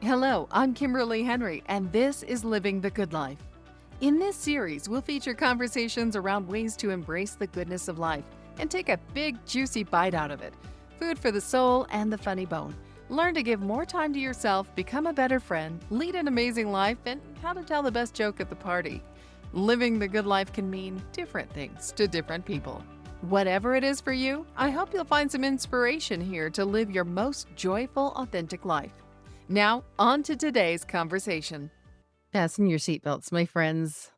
Hello, I'm Kimberly Henrie, and this is Living the Good Life. In this series, we'll feature conversations around ways to embrace the goodness of life and take a big, juicy bite out of it. Food for the soul and the funny bone. Learn to give more time to yourself, become a better friend, lead an amazing life, and how to tell the best joke at the party. Living the good life can mean different things to different people. Whatever it is for you, I hope you'll find some inspiration here to live your most joyful, authentic life. Now, on to today's conversation. Fasten your seatbelts, my friends.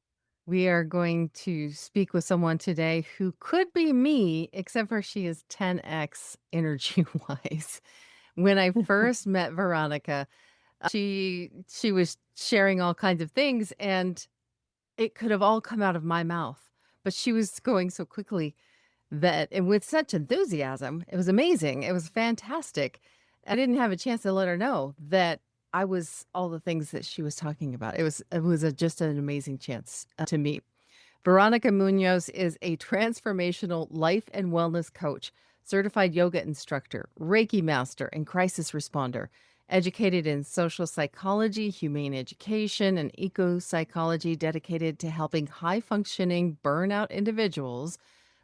We are going to speak with someone today who could be me, except for she is 10x energy-wise. When I first met Veronica, she was sharing all kinds of things, and it could have all come out of my mouth. But she was going so quickly and with such enthusiasm, it was amazing. It was fantastic. I didn't have a chance to let her know that I was all the things that she was talking about. Just an amazing chance to meet. Veronica Munoz is a transformational life and wellness coach, certified yoga instructor, Reiki master, and crisis responder. Educated in social psychology, humane education, and eco-psychology, dedicated to helping high-functioning burnout individuals.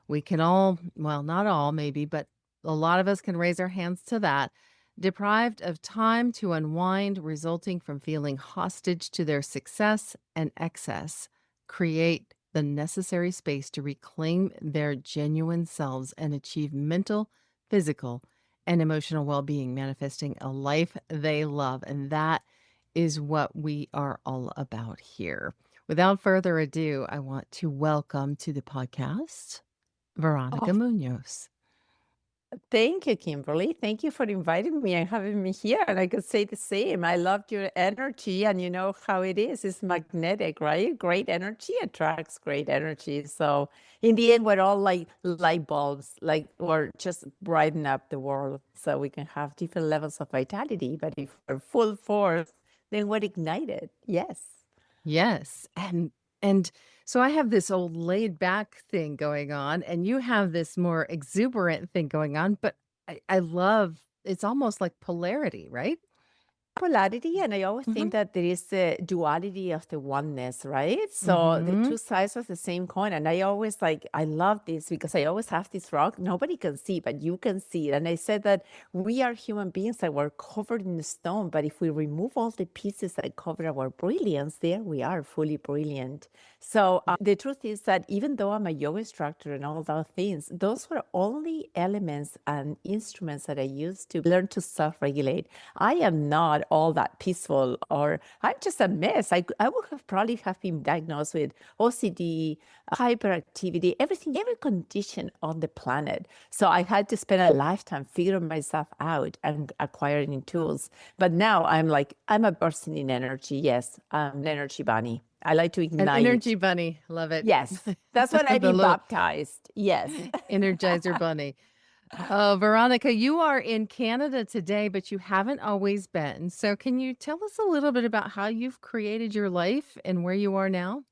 We can all, well, not all maybe, but a lot of us can raise our hands to that, deprived of time to unwind, resulting from feeling hostage to their success and excess, create the necessary space to reclaim their genuine selves and achieve mental, physical, and emotional well-being, manifesting a life they love. And that is what we are all about here. Without further ado, I want to welcome to the podcast Veronica Oh, Munoz. thank you, Kimberly. Thank you for inviting me and having me here. And I could say the same. I loved your energy, and you know how it is. It's magnetic, right? Great energy attracts great energy. So in the end, we're all like light bulbs, like we're just brighten up the world so we can have different levels of vitality. But if we're full force, then we're ignited. Yes. Yes. And so I have this old laid back thing going on, and you have this more exuberant thing going on, but I love it's almost like polarity, right? Polarity, and I always Hmm. think that there is the duality of the oneness, right? So the Hmm. two sides of the same coin. And I always I love this because I always have this rock. Nobody can see, but you can see it. And I said that we are human beings that were covered in stone, but if we remove all the pieces that cover our brilliance, there we are fully brilliant. So the truth is that even though I'm a yoga instructor and all those things, those were only elements and instruments that I used to learn to self-regulate. I am not all that peaceful, or I'm just a mess. I would have probably have been diagnosed with OCD, hyperactivity, everything, every condition on the planet. So I had to spend a lifetime figuring myself out and acquiring tools. But now I'm a person in energy. Yes, I'm an energy bunny. I like to An ignite. energy bunny. Love it. Yes, that's what I The be little baptized. Yes. energizer bunny. Veronica, you are in Canada today, but you haven't always been. So can you tell us a little bit about how you've created your life and where you are now?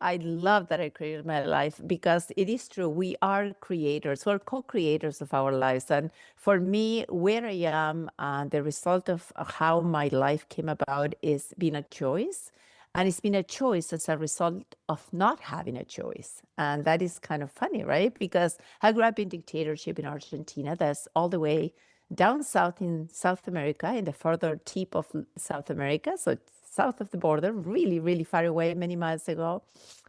I love that I created my life because it is true. We are creators. We're co-creators of our lives. And for me, where I am, the result of how my life came about is been a choice. And it's been a choice as a result of not having a choice. And that is kind of funny, right? Because I grew up in dictatorship in Argentina. That's all the way down south in South America, in the further tip of South America. So it's south of the border, really, really far away, many miles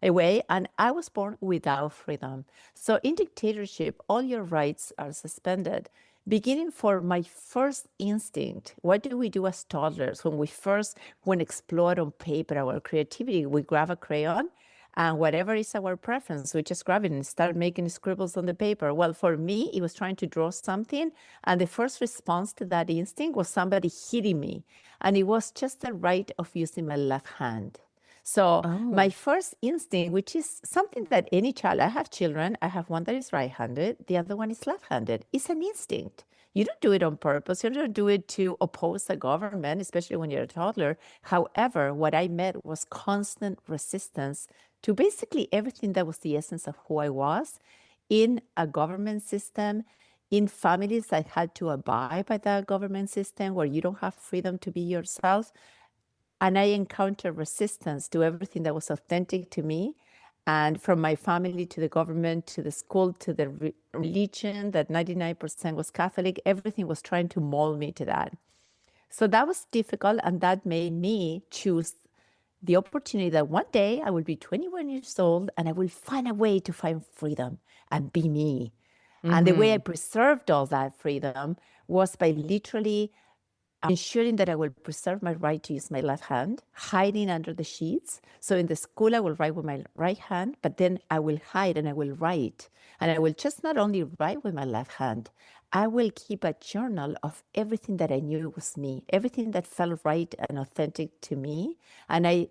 away. And I was born without freedom. So in dictatorship, all your rights are suspended. Beginning for my first instinct, what do we do as toddlers when explore on paper our creativity? We grab a crayon and whatever is our preference, we just grab it and start making scribbles on the paper. Well, for me, it was trying to draw something. And the first response to that instinct was somebody hitting me. And it was just the right of using my left hand. So my Oh, first instinct, which is something that any child, I have children, I have one that is right-handed, the other one is left-handed. It's an instinct. You don't do it on purpose. You don't do it to oppose the government, especially when you're a toddler. However, what I met was constant resistance to basically everything that was the essence of who I was in a government system, in families that had to abide by the government system where you don't have freedom to be yourself. And I encountered resistance to everything that was authentic to me. And from my family to the government to the school to the religion that 99% was Catholic, everything was trying to mold me to that. So that was difficult. And that made me choose the opportunity that one day I will be 21 years old and I will find a way to find freedom and be me. And the way I preserved all that freedom was by literally ensuring that I will preserve my right to use my left hand, hiding under the sheets. So in the school, I will write with my right hand, but then I will hide and I will write. And I will just not only write with my left hand, I will keep a journal of everything that I knew was me, everything that felt right and authentic to me. And I,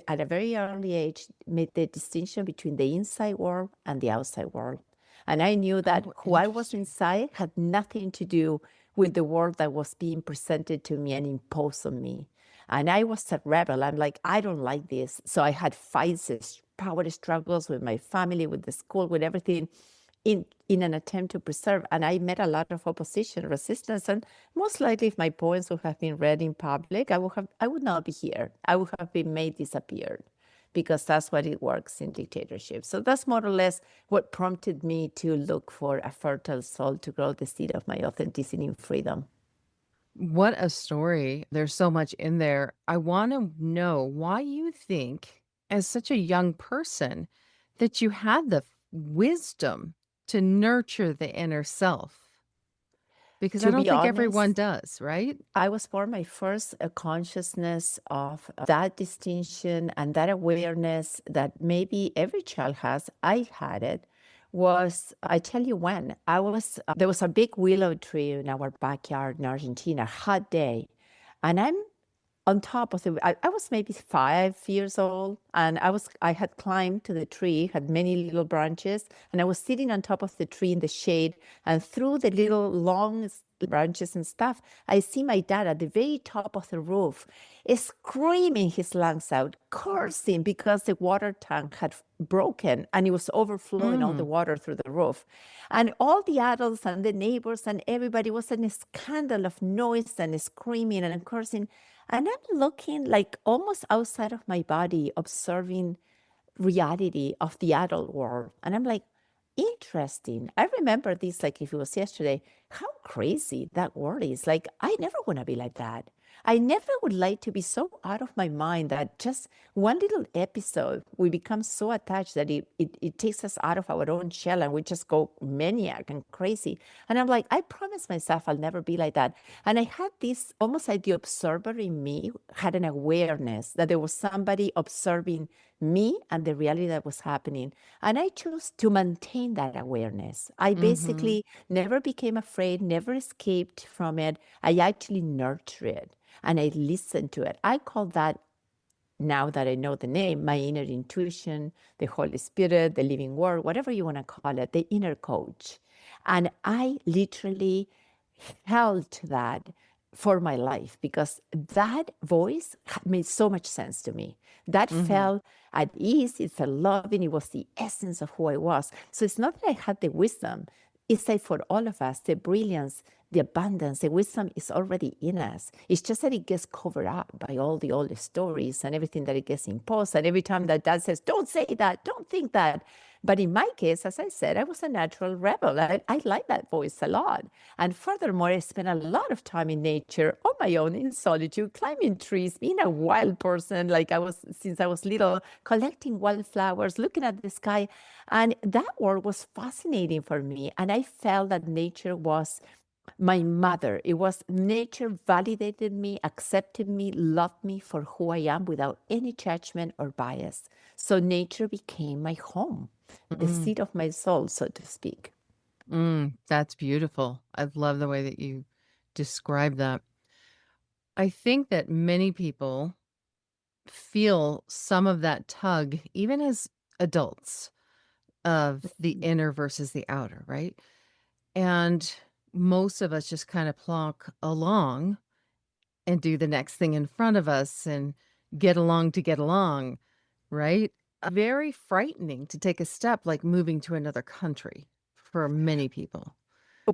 at a very early age, made the distinction between the inside world and the outside world. And I knew that Oh, who I was interesting. inside had nothing to do with the world that was being presented to me and imposed on me. And I was a rebel. I'm like, I don't like this. So I had fights, power struggles with my family, with the school, with everything in an attempt to preserve. And I met a lot of opposition, resistance. And most likely if my poems would have been read in public, I would not be here. I would have been made disappear because that's what it works in dictatorship. So that's more or less what prompted me to look for a fertile soil to grow the seed of my authenticity and freedom. What a story. There's so much in there. I want to know why you think, as such a young person, that you had the wisdom to nurture the inner self. Because I To don't be think everyone honest, does, right? I was born my first consciousness of that distinction and that awareness that maybe every child has. I had it. Was I tell you when I was there was a big willow tree in our backyard in Argentina, hot day, and I'm on top of the I was maybe 5 years old and I had climbed to the tree, had many little branches, and I was sitting on top of the tree in the shade, and through the little long branches and stuff, I see my dad at the very top of the roof screaming his lungs out, cursing because the water tank had broken and it was overflowing all the Mm. water through the roof. And all the adults and the neighbors and everybody was in a scandal of noise and screaming and cursing. And I'm looking like almost outside of my body, observing reality of the adult world. And I'm like, interesting. I remember this like if it was yesterday, how crazy that world is. Like, I never want to be like that. I never would like to be so out of my mind that just one little episode, we become so attached that it takes us out of our own shell and we just go maniac and crazy. And I'm like, I promise myself I'll never be like that. And I had this almost like the observer in me had an awareness that there was somebody observing me and the reality that was happening. And I chose to maintain that awareness. I Mhm. basically never became afraid, never escaped from it. I actually nurtured it and I listened to it. I call that, now that I know the name, my inner intuition, the Holy Spirit, the living word, whatever you want to call it, the inner coach. And I literally held to that for my life because that voice made so much sense to me. That Mhm. felt at ease, it felt loving, it was the essence of who I was. So it's not that I had the wisdom, it's like for all of us, the brilliance, the abundance, the wisdom is already in us. It's just that it gets covered up by all the old stories and everything that it gets imposed. And every time that dad says, don't say that, don't think that. But in my case, as I said, I was a natural rebel. I like that voice a lot. And furthermore, I spent a lot of time in nature on my own in solitude, climbing trees, being a wild person like I was since I was little, collecting wildflowers, looking at the sky. And that world was fascinating for me. And I felt that nature was my mother. It was nature validated me, accepted me, loved me for who I am without any judgment or bias. So nature became my home, the Mm. seat of my soul, so to speak. That's beautiful. I love the way that you describe that. I think that many people feel some of that tug, even as adults, of the inner versus the outer, right? And most of us just kind of plonk along and do the next thing in front of us and get along to get along, right? Very frightening to take a step like moving to another country for many people.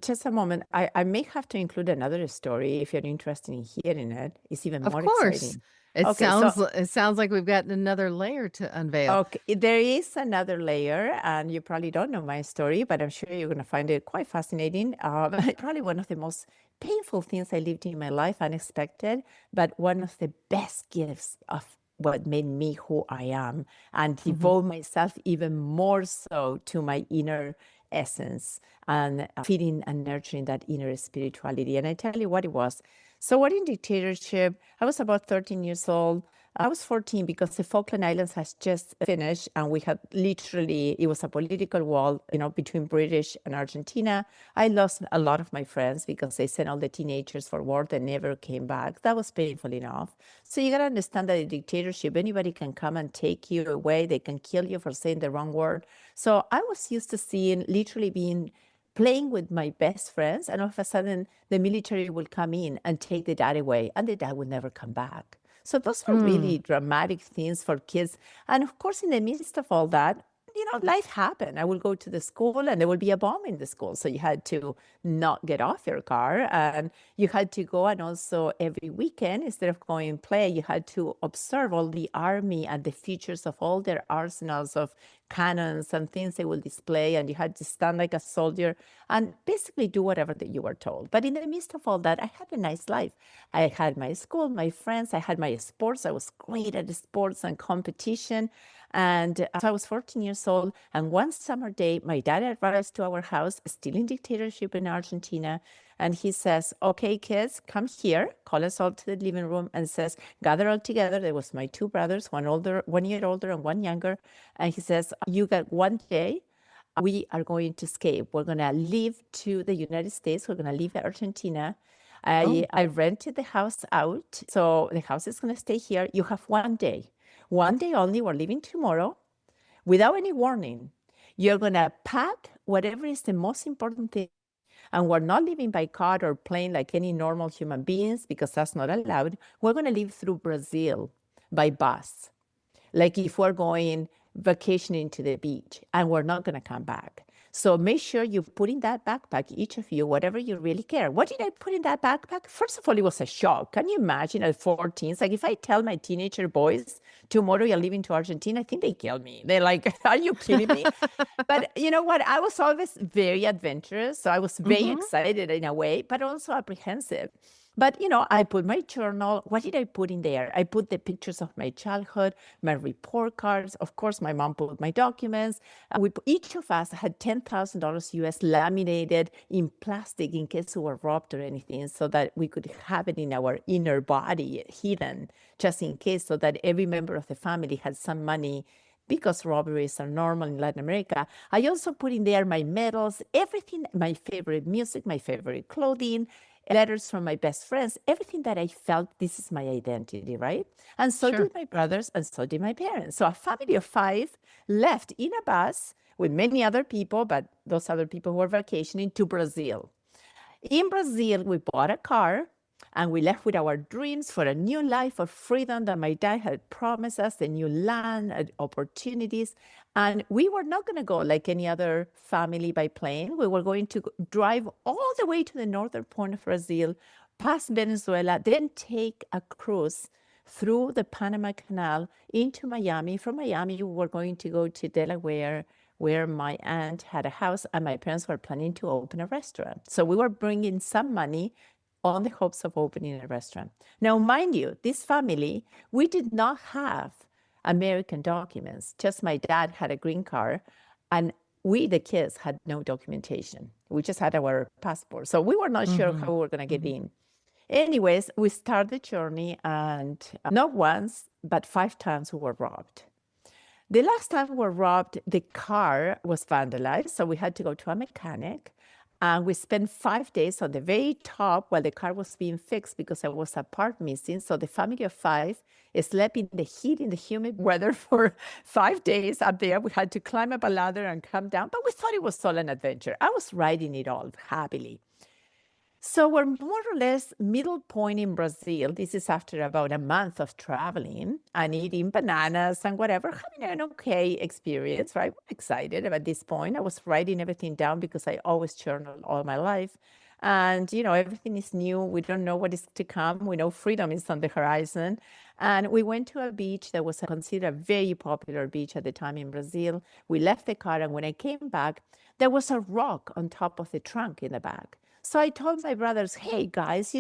Just a moment. I may have to include another story if you're interested in hearing it. It's even Of more course. exciting. Okay, so It sounds like we've got another layer to unveil. okay, there is another layer, and you probably don't know my story, but I'm sure you're going to find it quite fascinating. Probably one of the most painful things I lived in my life, unexpected, but one of the best gifts of what made me who I am, and devote myself even more so to my inner essence and feeding and nurturing that inner spirituality. And I tell you what it was. So, what in dictatorship? I was about 13 years old. I was 14 because the Falkland Islands has just finished, and we had literally, it was a political war, between British and Argentina. I lost a lot of my friends because they sent all the teenagers for war. They never came back. That was painful enough. So you got to understand that a dictatorship, anybody can come and take you away. They can kill you for saying the wrong word. So I was used to seeing, literally playing with my best friends, and all of a sudden the military will come in and take the dad away, and the dad will never come back. So those are really dramatic things for kids. And of course, in the midst of all that, life happened. I will go to the school and there will be a bomb in the school. So you had to not get off your car, and you had to go. And also every weekend, instead of going and play, you had to observe all the army and the features of all their arsenals of cannons and things they will display. And you had to stand like a soldier and basically do whatever that you were told. But in the midst of all that, I had a nice life. I had my school, my friends, I had my sports. I was great at sports and competition. And so I was 14 years old. And one summer day, my dad arrives to our house, still in dictatorship in Argentina. And he says, okay, kids, come here, call us all to the living room, and says, gather all together. There was my two brothers, one year older and one younger. And he says, you got one day. We are going to escape. We're going to leave to the United States. We're going to leave Argentina. I rented the house out. So the house is going to stay here. You have one day. One day only. We're leaving tomorrow without any warning. You're going to pack whatever is the most important thing. And we're not leaving by car or plane like any normal human beings, because that's not allowed. We're going to leave through Brazil by bus, like if we're going vacationing to the beach, and we're not going to come back. So make sure you put in that backpack, each of you, whatever you really care. What did I put in that backpack? First of all, it was a shock. Can you imagine at 14? It's like if I tell my teenager boys, tomorrow you're leaving to Argentina, I think they kill me. They're like, are you kidding me? But you know what? I was always very adventurous. So I was very excited in a way, but also apprehensive. But, I put my journal. What did I put in there? I put the pictures of my childhood, my report cards. Of course, my mom put my documents. Each of us had $10,000 US laminated in plastic in case we were robbed or anything, so that we could have it in our inner body, hidden, just in case, so that every member of the family had some money, because robberies are normal in Latin America. I also put in there my medals, everything, my favorite music, my favorite clothing, letters from my best friends, everything that I felt this is my identity, right? And so did my brothers, and so did my parents. So a family of 5 left in a bus with many other people, but those other people who were vacationing, to Brazil. In Brazil, we bought a car, and we left with our dreams for a new life of freedom that my dad had promised us, the new land, opportunities. And we were not going to go like any other family by plane. We were going to drive all the way to the northern point of Brazil, past Venezuela, then take a cruise through the Panama Canal into Miami. From Miami, we were going to go to Delaware, where my aunt had a house, and my parents were planning to open a restaurant. So we were bringing some money on the hopes of opening a restaurant. Now, mind you, this family, we did not have American documents. Just my dad had a green card, and we, the kids, had no documentation. We just had our passport. So we were not sure how we were going to get in. Anyways, we started the journey, and not once, but 5 times we were robbed. The last time we were robbed, the car was vandalized, so we had to go to a mechanic. And we spent 5 days on the very top while the car was being fixed, because there was a part missing. So the family of 5 slept in the heat, in the humid weather for 5 days up there. We had to climb up a ladder and come down, but we thought it was all an adventure. I was riding it all happily. So we're more or less middle point in Brazil. This is after about a month of traveling and eating bananas and whatever, having an okay experience, right? I'm excited at this point. I was writing everything down because I always journal all my life. And, everything is new. We don't know what is to come. We know freedom is on the horizon. And we went to a beach that was considered a very popular beach at the time in Brazil. We left the car, and when I came back, there was a rock on top of the trunk in the back. So I told my brothers, hey guys,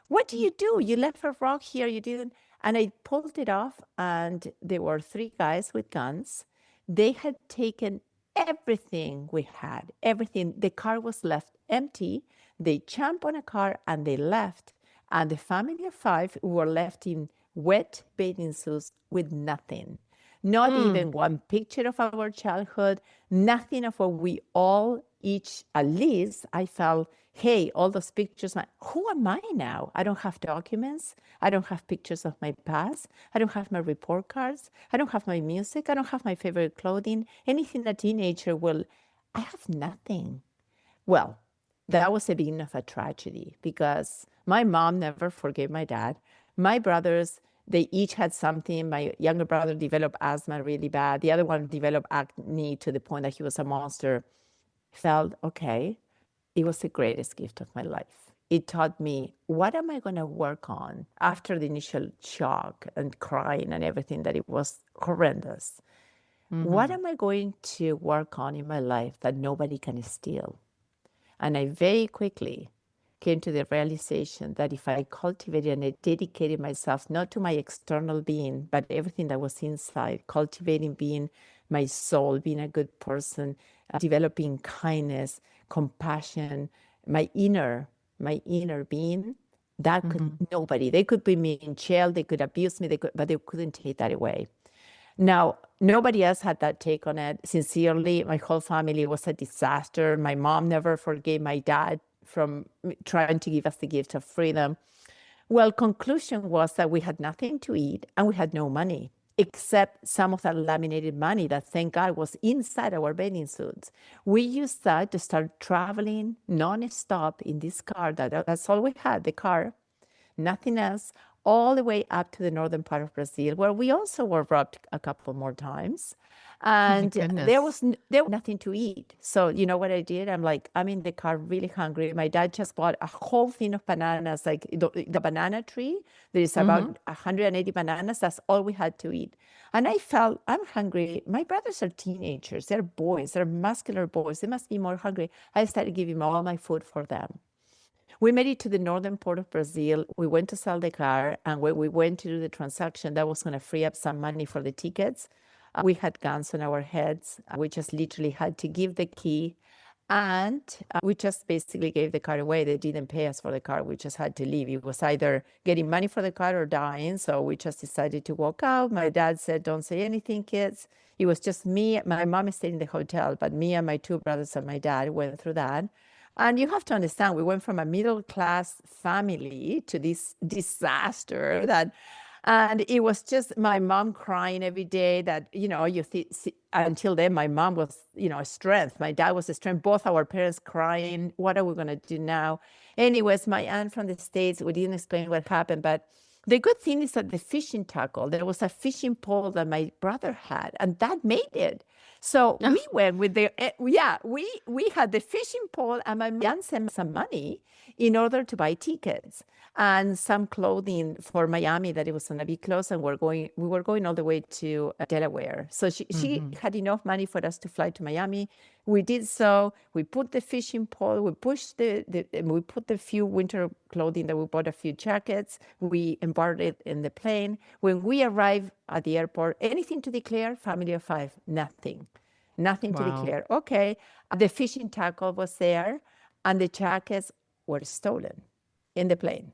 what do? You left a rock here, you didn't. And I pulled it off, and there were three guys with guns. They had taken everything we had, everything. The car was left empty. They jumped on a car and they left. And the family of five were left in wet bathing suits with nothing. Not even one picture of our childhood, nothing of what we all each, at least I felt, hey, all those pictures, who am I now? I don't have documents. I don't have pictures of my past. I don't have my report cards. I don't have my music. I don't have my favorite clothing. Anything a teenager will, I have nothing. Well, that was the beginning of a tragedy because my mom never forgave my dad. My brothers, they each had something. My younger brother developed asthma really bad. The other one developed acne to the point that he was a monster. Felt, okay, it was the greatest gift of my life. It taught me, what am I going to work on after the initial shock and crying and everything, that it was horrendous? What am I going to work on in my life that nobody can steal? And I very quickly came to the realization that if I cultivated and I dedicated myself not to my external being, but everything that was inside, cultivating being my soul, being a good person, developing kindness, compassion, my inner being, that could nobody. They could put me in jail, they could abuse me, but they couldn't take that away. Now, nobody else had that take on it. Sincerely, my whole family was a disaster. My mom never forgave my dad from trying to give us the gift of freedom. Well, conclusion was that we had nothing to eat and we had no money, except some of that laminated money that, thank God, was inside our bathing suits. We used that to start traveling non-stop in this car. That's all we had, the car, nothing else, all the way up to the northern part of Brazil, where we also were robbed a couple more times. And there was nothing to eat. So you know what I did? I'm in the car really hungry. My dad just bought a whole thing of bananas, like the banana tree. There is about 180 bananas. That's all we had to eat. And I felt, I'm hungry. My brothers are teenagers. They're boys. They're muscular boys. They must be more hungry. I started giving all my food for them. We made it to the northern port of Brazil. We went to sell the car, and when we went to do the transaction, that was going to free up some money for the tickets. We had guns on our heads. We just literally had to give the key, and we just basically gave the car away. They didn't pay us for the car. We just had to leave. It was either getting money for the car or dying, so we just decided to walk out. My dad said, don't say anything, kids. It was just me. My mom stayed in the hotel, but me and my two brothers and my dad went through that. And you have to understand, we went from a middle-class family to this disaster and it was just my mom crying every day that, until then, my mom was, a strength. My dad was a strength, both our parents crying. What are we going to do now? Anyways, my aunt from the States, we didn't explain what happened, but the good thing is that the fishing tackle, there was a fishing pole that my brother had, and that made it. So we went with we had the fishing pole, and my aunt sent some money in order to buy tickets and some clothing for Miami that it was going to be close, and we were going all the way to Delaware. So she had enough money for us to fly to Miami. We did so. We put the fishing pole. We pushed we put the few winter clothing that we bought, a few jackets. We embarked it in the plane. When we arrived at the airport, anything to declare? Family of five, nothing to declare. Okay, the fishing tackle was there, and the jackets were stolen in the plane.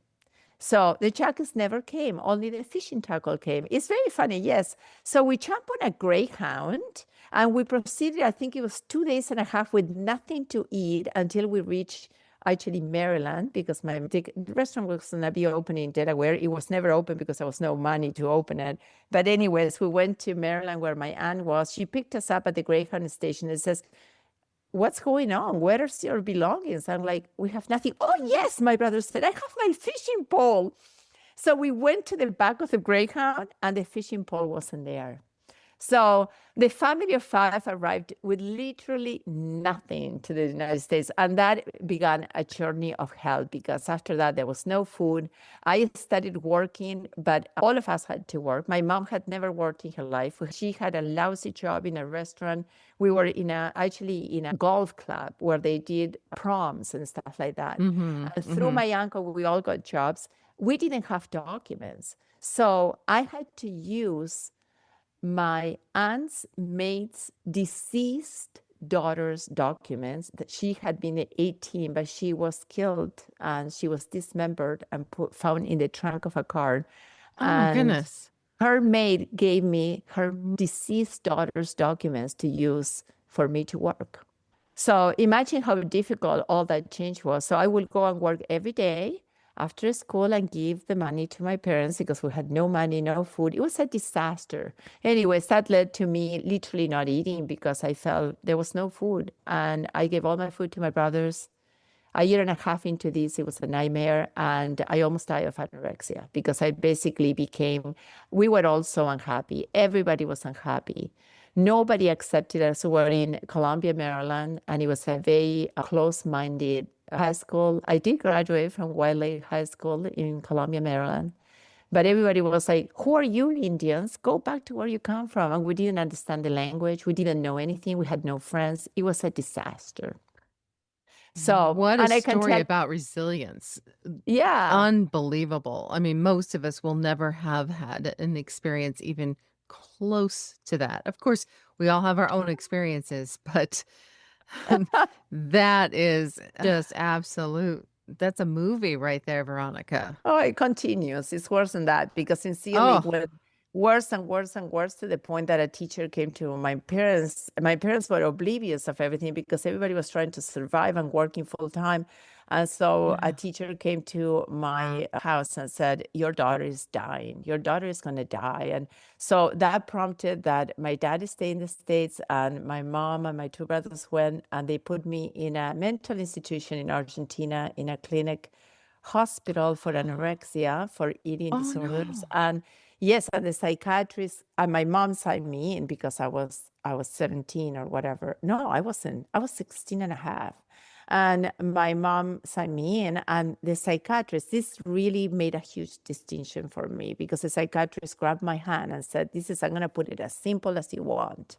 So the jackets never came, only the fishing tackle came. It's very funny, yes. So we jumped on a Greyhound, and we proceeded, I think it was 2 days and a half with nothing to eat until we reached actually Maryland, because the restaurant was going to be open in Delaware. It was never open because there was no money to open it. But anyways, we went to Maryland where my aunt was. She picked us up at the Greyhound station and says, what's going on? Where's your belongings? I'm like, we have nothing. Oh, yes, my brother said, I have my fishing pole. So we went to the back of the Greyhound and the fishing pole wasn't there. So the family of five arrived with literally nothing to the United States. And that began a journey of hell because after that, there was no food. I started working, but all of us had to work. My mom had never worked in her life. She had a lousy job in a restaurant. We were actually in a golf club where they did proms and stuff like that. Mm-hmm. And through Mm-hmm. my uncle, we all got jobs. We didn't have documents. So I had to use my aunt's mate's deceased daughter's documents that she had been 18, but she was killed and she was dismembered and found in the trunk of a car. Oh my And goodness. her maid gave me her deceased daughter's documents to use for me to work. So imagine how difficult all that change was. So I would go and work every day after school and give the money to my parents because we had no money, no food. It was a disaster. Anyways, that led to me literally not eating because I felt there was no food. And I gave all my food to my brothers. A year and a half into this, it was a nightmare. And I almost died of anorexia because I basically we were all so unhappy. Everybody was unhappy. Nobody accepted us. We were in Columbia, Maryland, and it was a very close-minded high school. I did graduate from White Lake High School in Columbia, Maryland. But everybody was like, who are you, Indians? Go back to where you come from. And we didn't understand the language. We didn't know anything. We had no friends. It was a disaster. So, What a and I can story tell, about resilience. yeah. Unbelievable. I mean, most of us will never have had an experience even close to that. Of course, we all have our own experiences, but that is just absolute. That's a movie right there, Veronica. Oh, it continues. It's worse than that because sincerely, it Oh, went worse and worse and worse to the point that a teacher came to my parents. My parents were oblivious of everything because everybody was trying to survive and working full time. And so a yeah. teacher came to my house and said, your daughter is dying. Your daughter is going to die. And so that prompted that my dad stayed in the States and my mom and my two brothers went and they put me in a mental institution in Argentina in a clinic hospital for anorexia, for eating Oh, disorders. no. And yes, and the psychiatrist and my mom signed me in because I was 17 or whatever. No, I wasn't. I was 16 and a half. And my mom signed me in, and the psychiatrist, this really made a huge distinction for me because the psychiatrist grabbed my hand and said, I'm going to put it as simple as you want.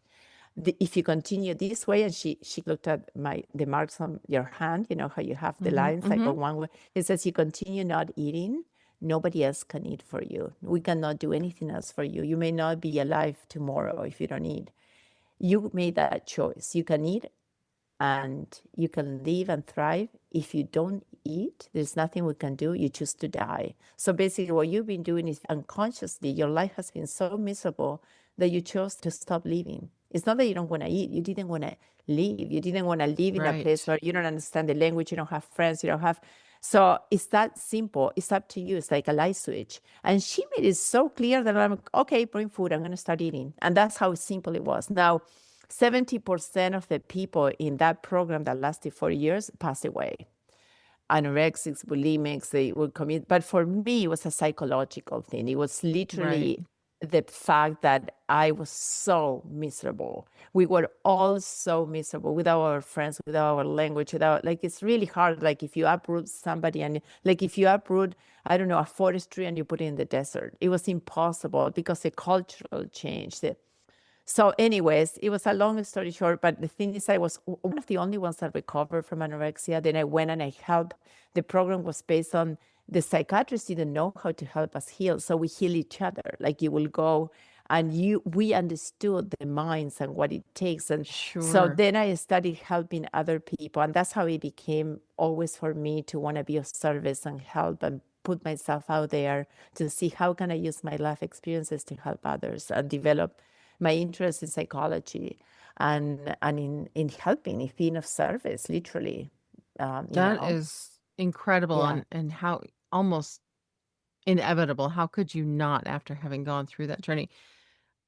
If you continue this way, and she looked at the marks on your hand, you know how you have the Mm-hmm, lines like mm-hmm. on one way. It says you continue not eating, nobody else can eat for you. We cannot do anything else for you. You may not be alive tomorrow if you don't eat. You made that choice. You can eat and you can live and thrive. If you don't eat, there's nothing we can do. You choose to die. So basically, what you've been doing is unconsciously, your life has been so miserable that you chose to stop living. It's not that you don't want to eat, you didn't want to live. You didn't want to live in a place Right. where you don't understand the language, you don't have friends, you don't have. So it's that simple. It's up to you. It's like a light switch. And she made it so clear that I'm like, okay, bring food. I'm going to start eating. And that's how simple it was. Now, 70% of the people in that program that lasted 4 years passed away. Anorexics, bulimics, they would commit. But for me, it was a psychological thing. It was Right. literally the fact that I was so miserable. We were all so miserable without our friends, without our language, without, like, it's really hard. Like, if you uproot somebody and, like, if you uproot, I don't know, a forest tree and you put it in the desert, it was impossible because the cultural change, so anyways, it was a long story short, but the thing is I was one of the only ones that recovered from anorexia. Then I went and I helped. The program was based on the psychiatrists didn't know how to help us heal. So we heal each other. Like you will go and we understood the minds and what it takes. And so Sure. then I started helping other people. And that's how it became always for me to want to be of service and help and put myself out there to see how can I use my life experiences to help others and develop my interest in psychology and in helping, in being of service, literally. You That know, is incredible yeah. and how almost inevitable. How could you not after having gone through that journey?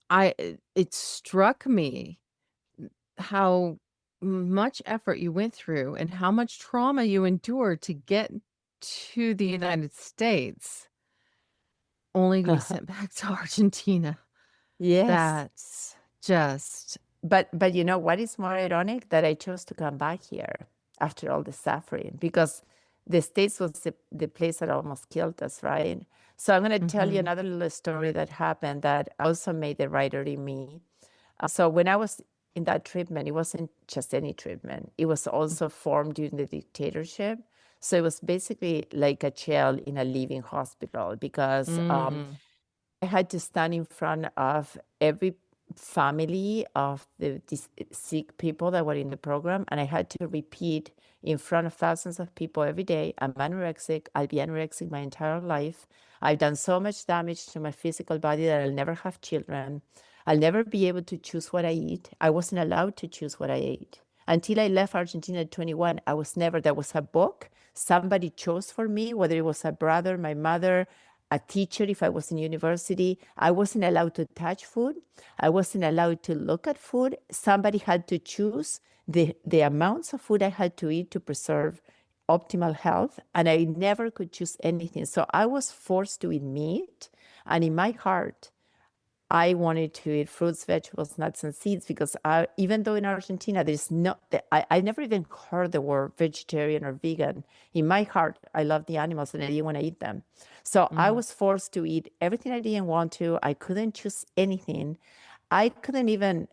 It struck me how much effort you went through and how much trauma you endured to get to the United States, only to be sent back to Argentina. Yes. That's just But you know what is more ironic? That I chose to come back here after all the suffering, because the States was the place that almost killed us, right? So I'm going to tell you mhm, another little story that happened that also made the writer in me. So when I was in that treatment, it wasn't just any treatment. It was also formed during the dictatorship. So it was basically like a jail in a living hospital, because mm, I had to stand in front of every family of these sick people that were in the program, and I had to repeat in front of thousands of people every day, I'm anorexic, I'll be anorexic my entire life. I've done so much damage to my physical body that I'll never have children. I'll never be able to choose what I eat. I wasn't allowed to choose what I ate. Until I left Argentina at 21, I was never, there was a book somebody chose for me, whether it was a brother, my mother, a teacher if I was in university. I wasn't allowed to touch food. I wasn't allowed to look at food. Somebody had to choose the amounts of food I had to eat to preserve optimal health, and I never could choose anything. So I was forced to eat meat, and in my heart, I wanted to eat fruits, vegetables, nuts, and seeds, because even though in Argentina there's not, I never even heard the word vegetarian or vegan. In my heart, I love the animals and I didn't want to eat them. So I mhm, was forced to eat everything I didn't want to. I couldn't choose anything. I couldn't even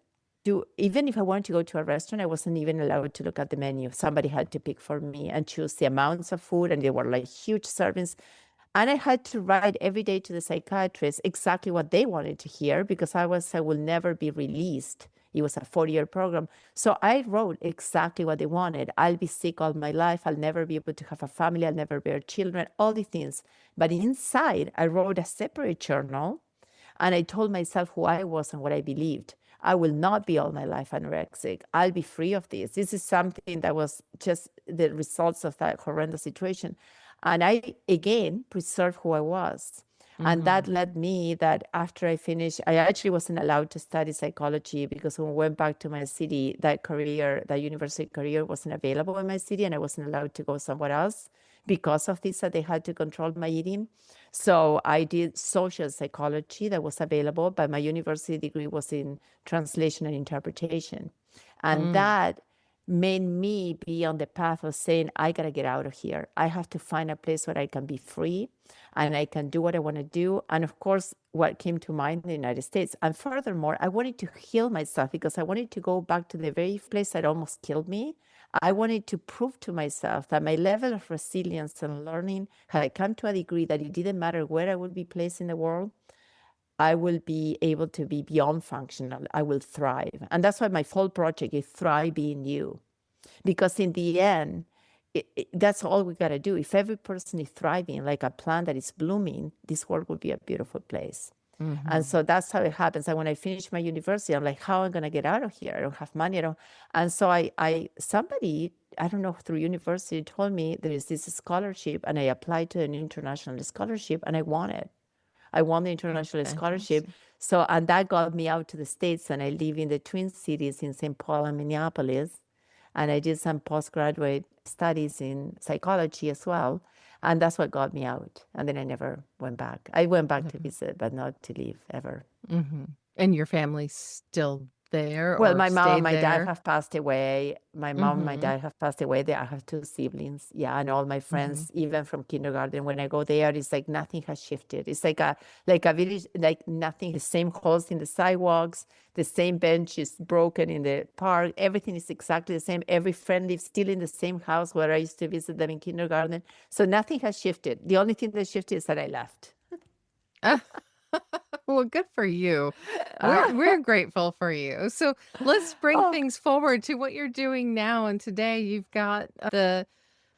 even if I wanted to go to a restaurant, I wasn't even allowed to look at the menu. Somebody had to pick for me and choose the amounts of food, and they were like huge servings. And I had to write every day to the psychiatrist exactly what they wanted to hear, because I will never be released. It was a 4-year program. So I wrote exactly what they wanted. I'll be sick all my life. I'll never be able to have a family. I'll never bear children, all these things. But inside, I wrote a separate journal, and I told myself who I was and what I believed. I will not be all my life anorexic. I'll be free of this. This is something that was just the results of that horrendous situation. And I, again, preserved who I was. And that mhm, led me that after I finished, I actually wasn't allowed to study psychology, because when I went back to my city, that university career wasn't available in my city, and I wasn't allowed to go somewhere else because of this, that they had to control my eating. So I did social psychology, that was available, but my university degree was in translation and interpretation. And mm, that made me be on the path of saying, I got to get out of here. I have to find a place where I can be free and I can do what I want to do. And of course, what came to mind in the United States. And furthermore, I wanted to heal myself, because I wanted to go back to the very place that almost killed me. I wanted to prove to myself that my level of resilience and learning had come to a degree that it didn't matter where I would be placed in the world, I will be able to be beyond functional. I will thrive. And that's why my whole project is Thrive Being You. Because in the end, that's all we got to do. If every person is thriving like a plant that is blooming, this world would be a beautiful place. And mhm. so that's how it happens. And when I finished my university, I'm like, how am I going to get out of here? I don't have money. I don't. And so somebody, I don't know, through university told me there is this scholarship, and I applied to an international scholarship, and I won it. I won the Oh, international scholarship. fantastic. So, and that got me out to the States, and I live in the Twin Cities in St. Paul and Minneapolis. And I did some postgraduate studies in psychology as well. And that's what got me out. And then I never went back. I went back to visit, but not to live ever. Mhm. And your family's still there Well, or my mom and stayed my dad there? have passed away. My mom and my Mhm, dad have passed away. I have 2 siblings. Yeah, and all my mhm. friends, even from kindergarten, when I go there, it's like nothing has shifted. It's like a village, like nothing. The same holes in the sidewalks, the same bench is broken in the park. Everything is exactly the same. Every friend lives still in the same house where I used to visit them in kindergarten. So nothing has shifted. The only thing that shifted is that I left. Well, good for you. We're grateful for you. So let's bring Oh, things forward to what you're doing now. And today you've got the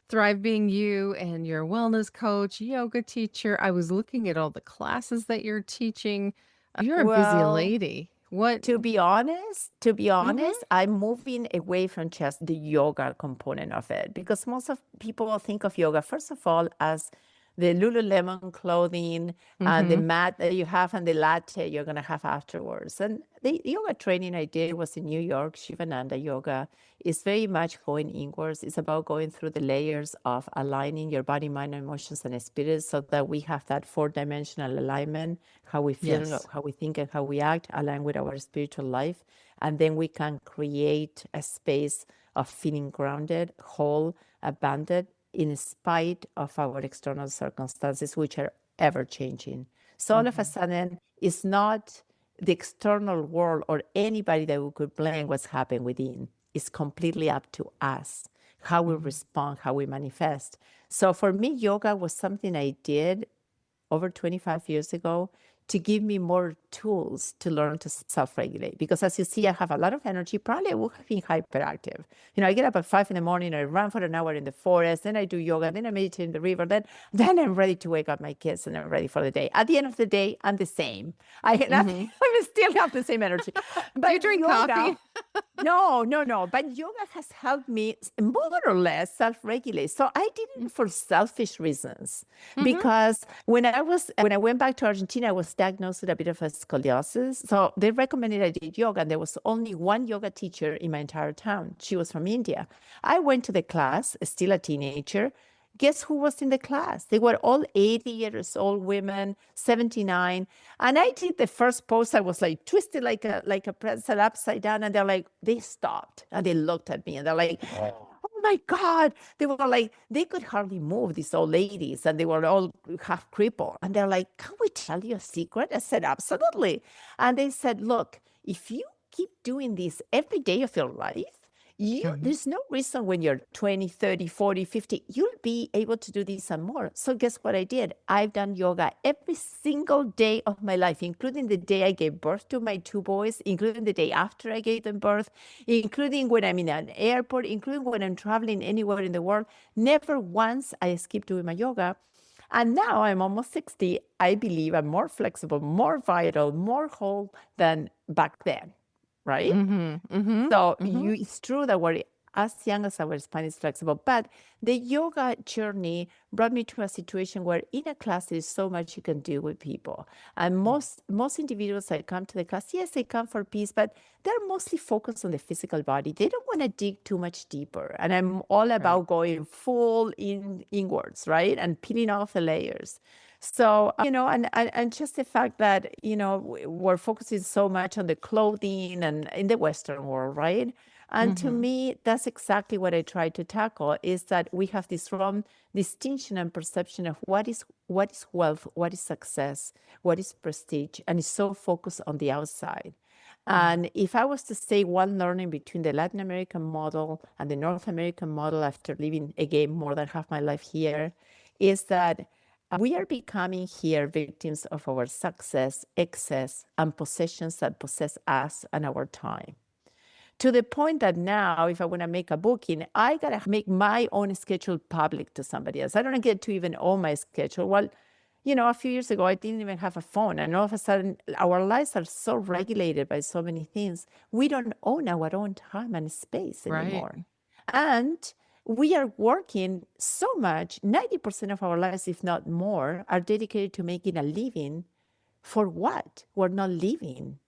Thrive Being You and your wellness coach, yoga teacher. I was looking at all the classes that you're teaching. You're a busy well. lady. What? To be honest, Mhm. I'm moving away from just the yoga component of it, because most of people think of yoga, first of all, as the Lululemon clothing and the Mhm. mat that you have and the latte you're going to have afterwards. And the yoga training I did was in New York. Shivananda yoga is very much going inwards. It's about going through the layers of aligning your body, mind, emotions, and spirit so that we have that four-dimensional alignment, how we feel, Yes. how we think, and how we act, align with our spiritual life. And then we can create a space of feeling grounded, whole, abundant, in spite of our external circumstances, which are ever changing. So all of a sudden, it's not the external world or anybody that we could blame what's happening within. It's completely up to us, how we respond, how we manifest. So for me, yoga was something I did over 25 years ago to give me more tools to learn to self-regulate. Because as you see, I have a lot of energy. Probably I would have been hyperactive. I get up at 5 in the morning, I run for an hour in the forest, then I do yoga, then I meditate in the river, then I'm ready to wake up my kids and I'm ready for the day. At the end of the day, I'm the same. I still have the same energy. Do you drink coffee? No. But yoga has helped me more or less self-regulate. So I did it for selfish reasons. Because when I went back to Argentina, I was diagnosed with a bit of a scoliosis. So they recommended I did yoga, and there was only one yoga teacher in my entire town. She was from India. I went to the class, still a teenager. Guess who was in the class? They were all 80 years old women, 79. And I did the first pose. I was like twisted like a pretzel upside down. And they stopped and they looked at me and they're like, oh my God. They were like, they could hardly move, these old ladies. And they were all half crippled. And they're like, can we tell you a secret? I said, absolutely. And they said, look, if you keep doing this every day of your life, there's no reason when you're 20, 30, 40, 50, you'll be able to do this and more. So guess what I did? I've done yoga every single day of my life, including the day I gave birth to my two boys, including the day after I gave them birth, including when I'm in an airport, including when I'm traveling anywhere in the world. Never once I skipped doing my yoga. And now I'm almost 60. I believe I'm more flexible, more vital, more whole than back then. Right? So it's true that we're as young as our spine is flexible, but the yoga journey brought me to a situation where in a class there's so much you can do with people. And most individuals that come to the class, yes, they come for peace, but they're mostly focused on the physical body. They don't want to dig too much deeper. And I'm all about going full inwards, right? And peeling off the layers. So, and just the fact that, we're focusing so much on the clothing and in the Western world, right? And to me, that's exactly what I try to tackle, is that we have this wrong distinction and perception of what is wealth, what is success, what is prestige, and it's so focused on the outside. And if I was to say one learning between the Latin American model and the North American model after living, again, more than half my life here, is that we are becoming here victims of our success, excess, and possessions that possess us and our time. To the point that now, if I want to make a booking, I got to make my own schedule public to somebody else. I don't get to even own my schedule. Well, a few years ago, I didn't even have a phone. And all of a sudden, our lives are so regulated by so many things. We don't own our own time and space anymore. And we are working so much, 90% of our lives, if not more, are dedicated to making a living. For what? We're not living.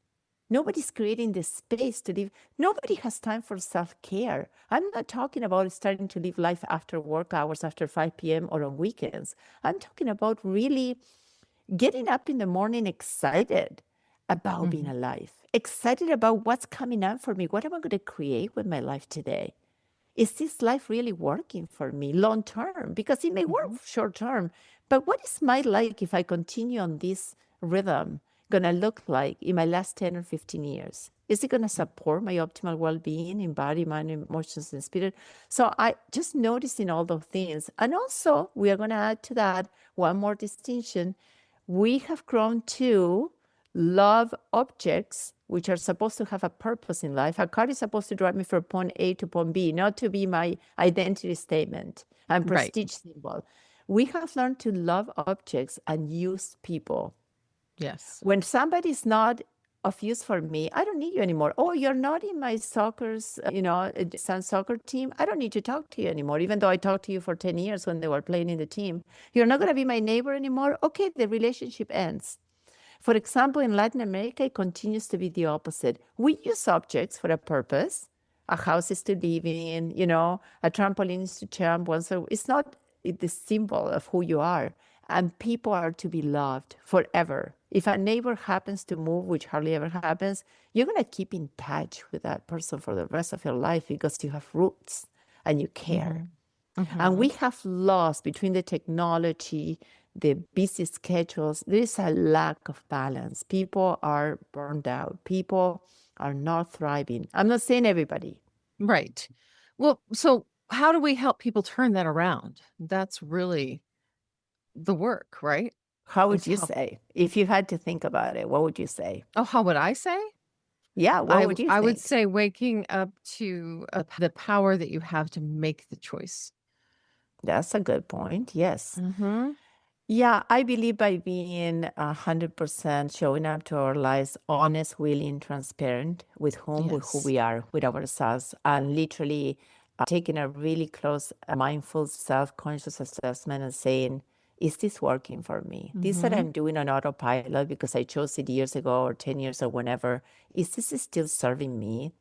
Nobody's creating the space to live. Nobody has time for self-care. I'm not talking about starting to live life after work hours, after 5 p.m. or on weekends. I'm talking about really getting up in the morning excited about being alive, excited about what's coming up for me. What am I going to create with my life today? Is this life really working for me long term? Because it may work short term, but what is my life if I continue on this rhythm going to look like in my last 10 or 15 years? Is it going to support my optimal well-being in body, mind, emotions, and spirit? So I just noticing all those things. And also, we are going to add to that one more distinction. We have grown to love objects which are supposed to have a purpose in life. A car is supposed to drive me from point A to point B, not to be my identity statement and prestige symbol. We have learned to love objects and use people. Yes. When somebody's not of use for me, I don't need you anymore. Oh, you're not in my son's soccer team. I don't need to talk to you anymore, even though I talked to you for 10 years when they were playing in the team. You're not going to be my neighbor anymore. Okay, the relationship ends. For example, in Latin America, it continues to be the opposite. We use objects for a purpose. A house is to live in, a trampoline is to jump on. So it's not the symbol of who you are. And people are to be loved forever. If a neighbor happens to move, which hardly ever happens, you're going to keep in touch with that person for the rest of your life because you have roots and you care. And we have lost between the technology, the busy schedules, there is a lack of balance. People are burned out. People are not thriving. I'm not saying everybody. Right. Well, so how do we help people turn that around? That's really the work, right? How would Is you how say? If you had to think about it, what would you say? Oh, how would I say? Yeah, what would you I would think? say waking up to the power that you have to make the choice. That's a good point. Yes. Mhm. Yeah, I believe by being 100% showing up to our lives, honest, willing, transparent with whom, with who Yes. we are, with ourselves, and literally taking a really close, mindful, self-conscious assessment and saying, is this working for me? This that Mhm. I'm doing on autopilot because I chose it years ago or 10 years or whenever, is this still serving me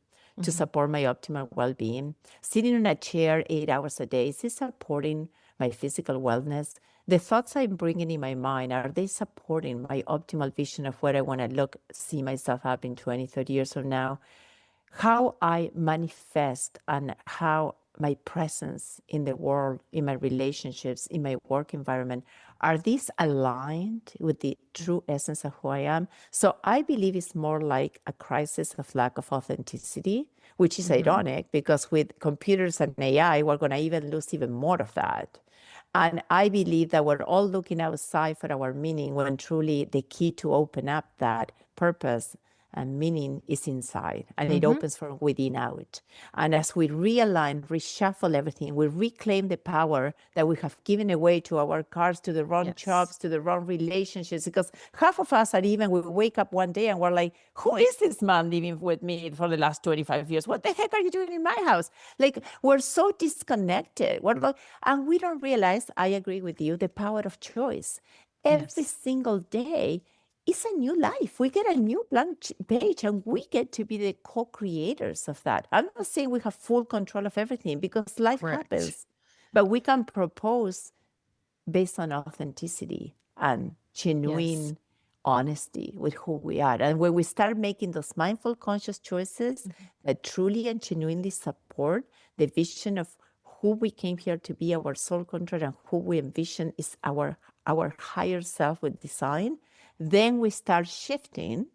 to Mhm. support my optimal well-being? Sitting in a chair 8 hours a day, is this supporting my physical wellness? The thoughts I'm bringing in my mind, are they supporting my optimal vision of where I want to see myself up in 20, 30 years from now? How I manifest and how my presence in the world, in my relationships, in my work environment, are these aligned with the true essence of who I am? So I believe it's more like a crisis of lack of authenticity, which is Mhm. ironic because with computers and AI, we're going to even lose even more of that. And I believe that we're all looking outside for our meaning when truly the key to open up that purpose and meaning is inside, and it Mhm. opens from within out. And as we realign, reshuffle everything, we reclaim the power that we have given away to our cars, to the wrong Yes. jobs, to the wrong relationships. Because half of us are even, we wake up one day and we're like, who is this man living with me for the last 25 years? What the heck are you doing in my house? Like, we're so disconnected. We're like, and we don't realize, I agree with you, the power of choice. Every Yes. single day, it's a new life. We get a new blank page and we get to be the co-creators of that. I'm not saying we have full control of everything because life Correct. happens, but we can propose based on authenticity and Yes. genuine honesty with who we are. And when we start making those mindful, conscious choices Mhm. that truly and genuinely support the vision of who we came here to be, our soul contract, and who we envision is our higher self with design, then we start shifting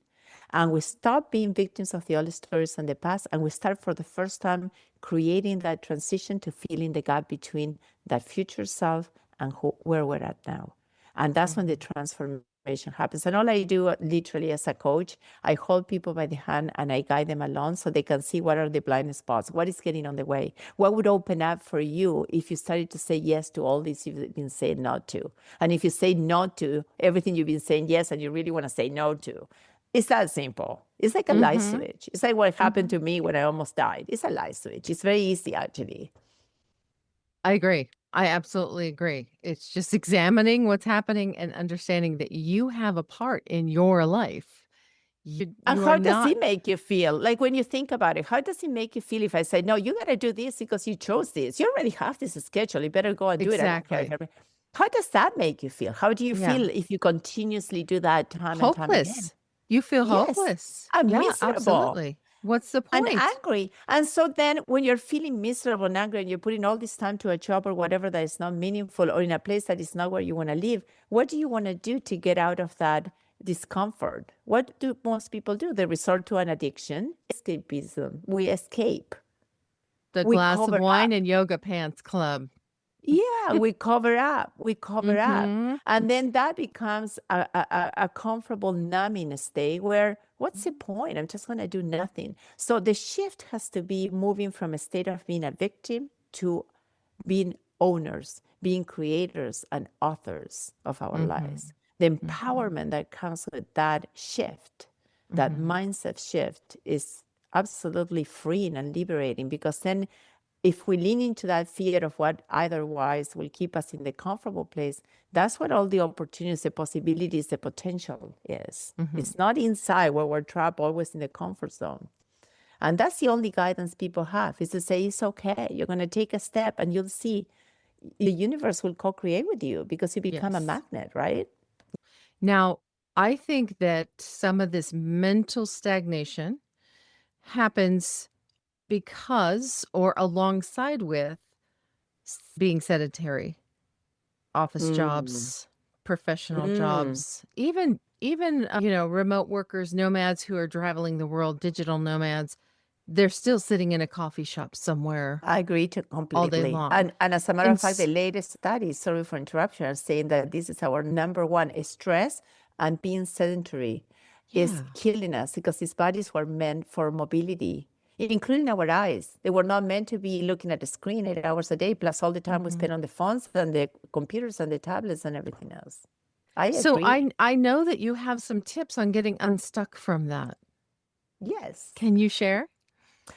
and we stop being victims of the old stories in the past, and we start for the first time creating that transition to filling the gap between that future self and where we're at now. And that's when the Mhm. transformation happens. And all I do literally as a coach, I hold people by the hand and I guide them along so they can see what are the blind spots, what is getting on the way, what would open up for you if you started to say yes to all this you've been saying no to. And if you say no to everything you've been saying yes and you really want to say no to, it's that simple. It's like a light Mhm. switch. It's like what happened Mhm. to me when I almost died. It's a light switch. It's very easy, actually. I agree. I absolutely agree. It's just examining what's happening and understanding that you have a part in your life. And You are how does not it make you feel? Like when you think about it, how does it make you feel if I say, no, you got to do this because you chose this? You already have this schedule. You better go and do it. I don't care. exactly. How does that make you feel? How do you Yeah. feel if you continuously do that time and time again? Hopeless. You feel Yes, hopeless. I'm Yeah, miserable absolutely. What's the and point? angry. And so then when you're feeling miserable and angry and you're putting all this time to a job or whatever that is not meaningful or in a place that is not where you want to live, what do you want to do to get out of that discomfort? What do most people do? They resort to an addiction, escapism. We escape. The We glass of cover wine up. and yoga pants club. Yeah, we cover up. We cover up. Mhm. And then that becomes a comfortable numbing state where what's the point? I'm just going to do nothing. So the shift has to be moving from a state of being a victim to being owners, being creators and authors of our lives. Mhm. The Mhm. empowerment that comes with that shift, that Mhm. mindset shift, is absolutely freeing and liberating because then if we lean into that fear of what otherwise will keep us in the comfortable place, that's what all the opportunities, the possibilities, the potential is. It's not inside where we're trapped always in the comfort zone. And that's the only guidance people have, is to say, it's okay. You're going to take a step and you'll see the universe will co-create with you because you become a Yes. magnet, right? Now, I think that some of this mental stagnation happens because or alongside with being sedentary, office jobs, professional jobs, even remote workers, nomads who are traveling the world, digital nomads, they're still sitting in a coffee shop somewhere I agree to all day completely. long. And as a matter And of fact, the latest studies, sorry for interruption, are saying that this is our number one is stress, and being sedentary is yeah. killing us because these bodies were meant for mobility, including our eyes. They were not meant to be looking at the screen 8 hours a day, plus all the time we spend on the phones and the computers and the tablets and everything else. I So agree. I know that you have some tips on getting unstuck from that. Yes. Can you share?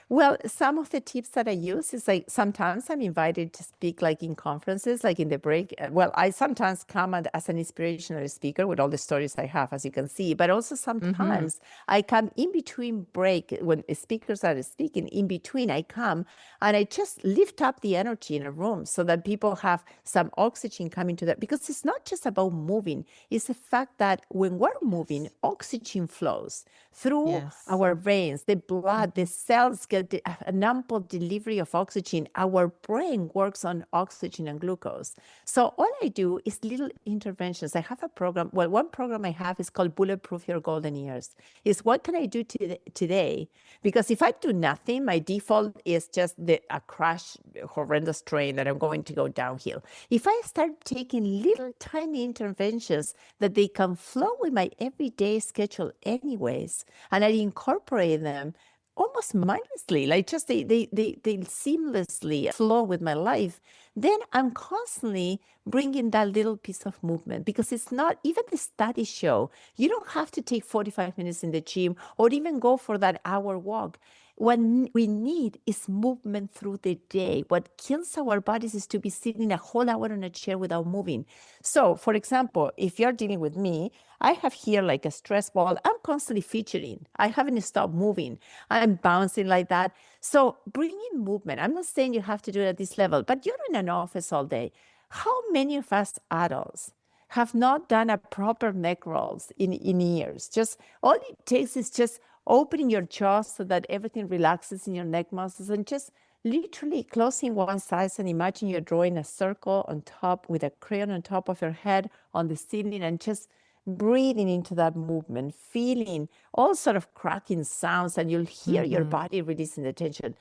Well, some of the tips that I use is like sometimes I'm invited to speak like in conferences, like in the break. Well, I sometimes come as an inspirational speaker with all the stories I have, as you can see, but also sometimes I come in between break when speakers are speaking. In between, I come and I just lift up the energy in a room so that people have some oxygen coming to that. Because it's not just about moving; it's the fact that when we're moving, oxygen flows through Yes. our veins, the blood, the cells get an ample delivery of oxygen. Our brain works on oxygen and glucose. So all I do is little interventions. I have a program. Well, one program I have is called Bulletproof Your Golden Years. Is what can I do today? Because if I do nothing, my default is just a crash, horrendous train that I'm going to go downhill. If I start taking little tiny interventions that they can flow with my everyday schedule anyways, and I incorporate them almost mindlessly, like just they seamlessly flow with my life, then I'm constantly bringing that little piece of movement, because it's not, even the studies show, you don't have to take 45 minutes in the gym or even go for that hour walk. What we need is movement through the day. What kills our bodies is to be sitting a whole hour in a chair without moving. So, for example, if you're dealing with me, I have here like a stress ball. I'm constantly featuring. I haven't stopped moving. I'm bouncing like that. So bring in movement. I'm not saying you have to do it at this level, but you're in an office all day. How many of us adults have not done a proper neck rolls in years? Just all it takes is just opening your jaw so that everything relaxes in your neck muscles, and just literally closing one side and imagine you're drawing a circle on top with a crayon on top of your head on the ceiling, and just breathing into that movement, feeling all sort of cracking sounds, and you'll hear your body releasing the tension.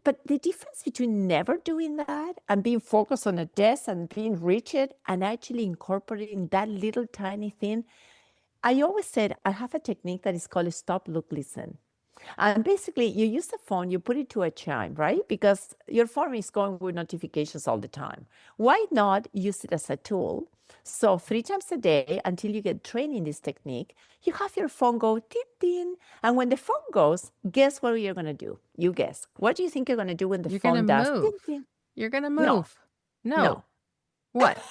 But the difference between never doing that and being focused on a desk and being rigid and actually incorporating that little tiny thing, I always said I have a technique that is called stop, look, listen. And basically, you use the phone, you put it to a chime, right? Because your phone is going with notifications all the time. Why not use it as a tool? So 3 times a day, until you get trained in this technique, you have your phone go tip tin. And when the phone goes, guess what you're going to do? You guess. What do you think you're going to do when the You're going to phone does? move. Tin, tin? You're going to No, move. No. no. What?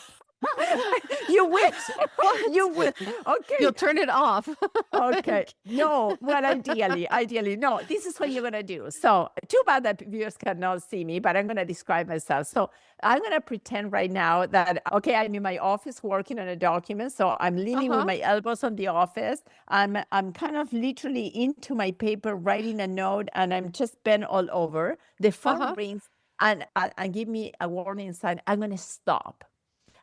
You wish. What? You wish. Okay. You'll turn it off. Okay. No, well, ideally, no, this is what you're going to do. So too bad that viewers cannot see me, but I'm going to describe myself. So I'm going to pretend right now that, okay, I'm in my office working on a document. So I'm leaning with my elbows on the office. I'm kind of literally into my paper, writing a note, and I'm just bent all over. The phone rings and give me a warning sign. I'm going to stop.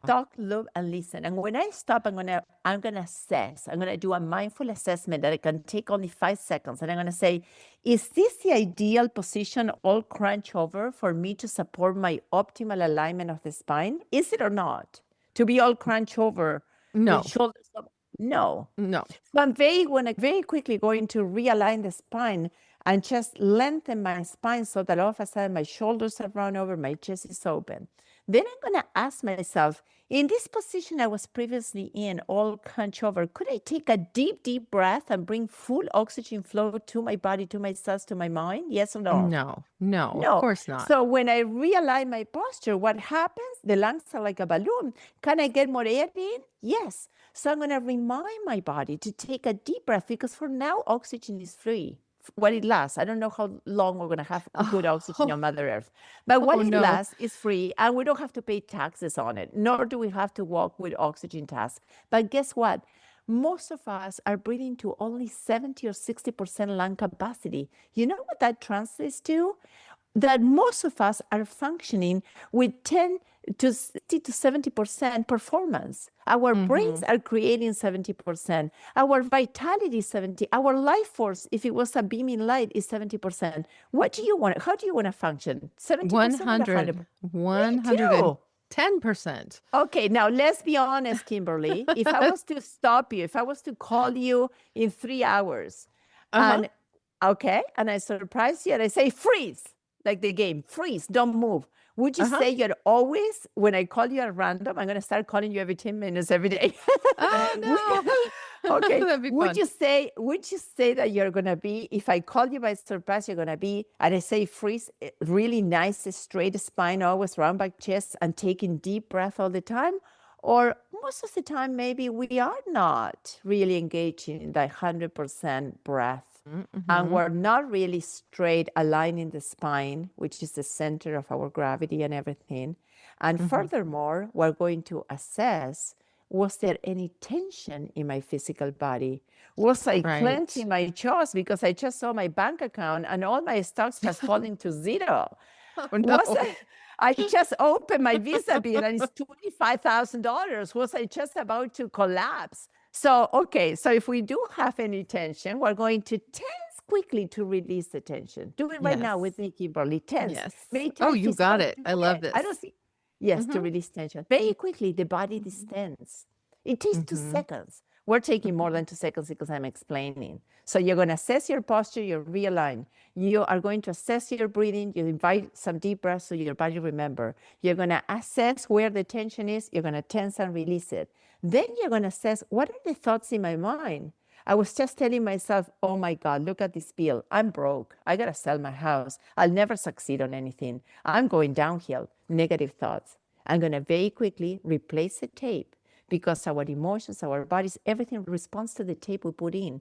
Talk, look, and listen. And when I stop, I'm gonna assess. I'm gonna do a mindful assessment that I can take only 5 seconds. And I'm gonna say, is this the ideal position, all crunch over, for me to support my optimal alignment of the spine? Is it or not? To be all crunch over No. with shoulders up? No. No. So I'm very quickly going to realign the spine and just lengthen my spine so that all of a sudden my shoulders have run over, my chest is open. Then I'm going to ask myself, in this position I was previously in, all hunched over, could I take a deep, deep breath and bring full oxygen flow to my body, to my cells, to my mind? Yes or no? No, no, of No. course not. So when I realign my posture, what happens? The lungs are like a balloon. Can I get more air in? Yes. So I'm going to remind my body to take a deep breath, because for now, oxygen is free. While it lasts, I don't know how long we're going to have good oxygen Oh, on Mother Earth. But while oh it no. lasts, it's free, and we don't have to pay taxes on it, nor do we have to walk with oxygen tasks. But guess what? Most of us are breathing to only 70 or 60% lung capacity. You know what that translates to? That most of us are functioning with 10 to 60 to 70% performance. Our brains are creating 70%. Our vitality is 70. Our life force, if it was a beaming light, is 70%. What do you want? How do you want to function? 70% or 100%? Me too. 110%. Okay, now let's be honest, Kimberly. If I was to stop you, if I was to call you in 3 hours, Uh-huh. and okay, and I surprise you and I say freeze, like the game, freeze, don't move. Would you Uh-huh. say you're always, when I call you at random, I'm going to start calling you every 10 minutes every day? Oh no. Okay. That'd be Would fun. you say that you're gonna be, if I call you by surprise, you're gonna be, and I say freeze, really nice, straight spine, always round back chest, and taking deep breath all the time? Or most of the time, maybe we are not really engaging in that 100% breath. And we're not really straight aligning the spine, which is the center of our gravity and everything. And furthermore, we're going to assess, was there any tension in my physical body? Was I Right. clenching my jaws because I just saw my bank account and all my stocks just falling to zero? Oh Was no. I just opened my Visa bill and it's $25,000? Was I just about to collapse? So, okay, so if we do have any tension, we're going to tense quickly to release the tension. Do it right now Yes. with me, Kimberly. Tense. Yes. Very Oh, tight you got physical. it. I love I don't this. see. Yes, to Mm-hmm. release tension. Very quickly, the body distends. It takes 2 seconds. We're taking more than 2 seconds because I'm explaining. So you're going to assess your posture, you realign. You are going to assess your breathing. You invite some deep breaths so your body remember. You're going to assess where the tension is. You're going to tense and release it. Then you're going to assess, what are the thoughts in my mind? I was just telling myself, oh my God, look at this bill. I'm broke. I got to sell my house. I'll never succeed on anything. I'm going downhill. Negative thoughts. I'm going to very quickly replace the tape, because our emotions, our bodies, everything responds to the tape we put in.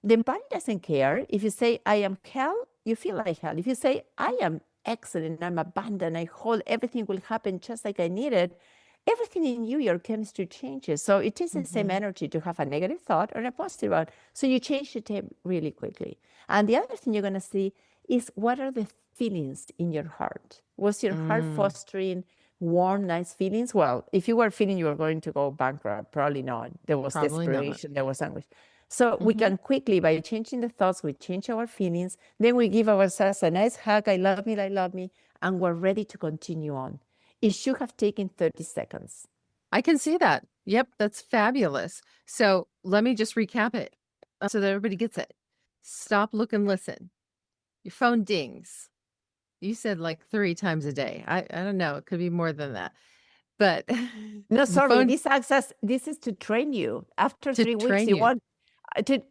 The body doesn't care. If you say, I am hell, you feel like hell. If you say, I am excellent, I'm abundant, I hold, everything will happen just like I need it, everything in you, your chemistry changes. So it is the same energy to have a negative thought or a positive one. So you change the tape really quickly. And the other thing you're going to see is, what are the feelings in your heart? Was your heart fostering warm, nice feelings? Well, if you were feeling you were going to go bankrupt, probably not. There was Probably not. desperation, there was anguish. So we can quickly, by changing the thoughts, we change our feelings. Then we give ourselves a nice hug, I love me, and we're ready to continue on. It should have taken 30 seconds. I can see that. Yep, that's fabulous. So let me just recap it so that everybody gets it. Stop, look, and listen. Your phone dings. You said like 3 times a day. I don't know. It could be more than that. But No, the sorry, phone this is to train you. After to 3 weeks, train you you. want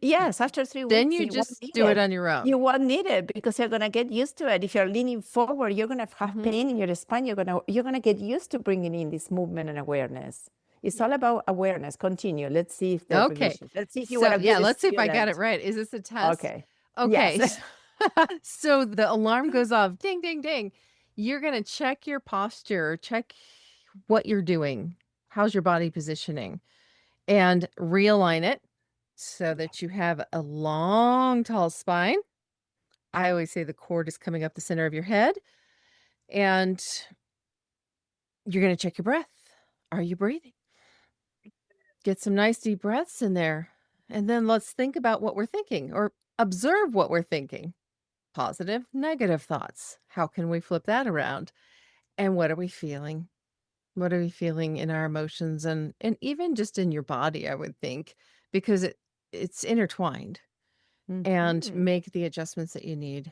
yes, after 3 Then weeks, you you won't just need do it it. on your own. You won't need it because you're gonna get used to it. If you're leaning forward, you're gonna have pain in your spine. You're gonna get used to bringing in this movement and awareness. It's all about awareness. Continue. Let's see if the Okay. revision. Let's see if you were So a yeah, good let's see if I got it student. right. Is this a test? Okay. Okay. Yes. So the alarm goes off. Ding, ding, ding. You're going to check your posture, check what you're doing. How's your body positioning? And realign it so that you have a long, tall spine. I always say the cord is coming up the center of your head. And you're going to check your breath. Are you breathing? Get some nice deep breaths in there. And then let's think about what we're thinking, or observe what we're thinking. Positive, negative thoughts. How can we flip that around? And what are we feeling? What are we feeling in our emotions, and even just in your body, I would think, because it's intertwined, and Mhm. make the adjustments that you need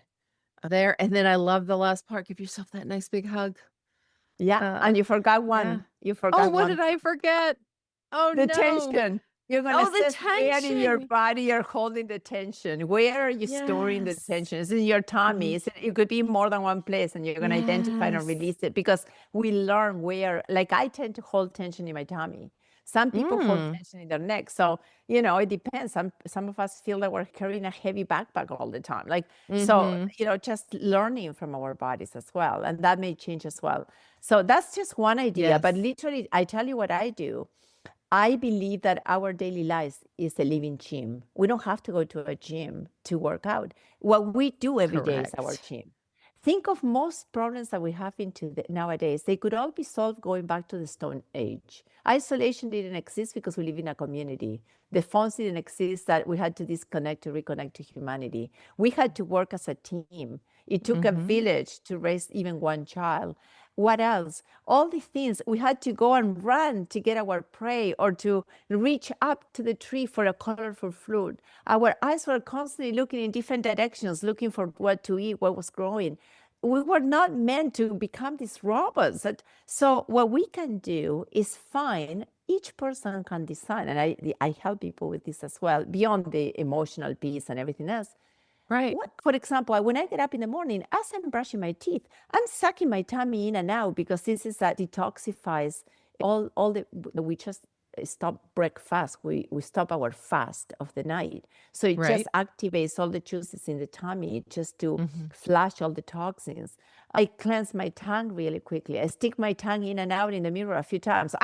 there. And then I love the last part. Give yourself that nice big hug. Yeah. Uh, And you forgot yeah. one. You Oh, forgot what one. did I forget? Oh, The no. tension. You're going to Oh, the assess where in your tension. body you're holding the tension. Where are you storing the Yes. tension? Is it in your tummy? Mhm. It could be more than one place, and you're going to identify and Yes. release it because we learn where, like I tend to hold tension in my tummy. Some people hold Mm. tension in their neck. So, it depends. Some of us feel that we're carrying a heavy backpack all the time. So, Mm-hmm. just learning from our bodies as well. And that may change as well. So that's just one idea. But Yes. literally, I tell you what I do. I believe that our daily lives is a living gym. We don't have to go to a gym to work out. What we do every day is our Correct. gym. Think of most problems that we have nowadays. They could all be solved going back to the Stone Age. Isolation didn't exist because we live in a community. The phones didn't exist that we had to disconnect to reconnect to humanity. We had to work as a team. It took a Mm-hmm. village to raise even one child. What else? All these things, we had to go and run to get our prey or to reach up to the tree for a colorful fruit. Our eyes were constantly looking in different directions, looking for what to eat, what was growing. We were not meant to become these robots. So what we can do is find, each person can design, and I help people with this as well, beyond the emotional piece and everything else. Right. For example, when I get up in the morning, as I'm brushing my teeth, I'm sucking my tummy in and out because this is that detoxifies we just stop breakfast. We stop our fast of the night. So it just Right. activates all the juices in the tummy just to Mm-hmm. flush all the toxins. I cleanse my tongue really quickly. I stick my tongue in and out in the mirror a few times.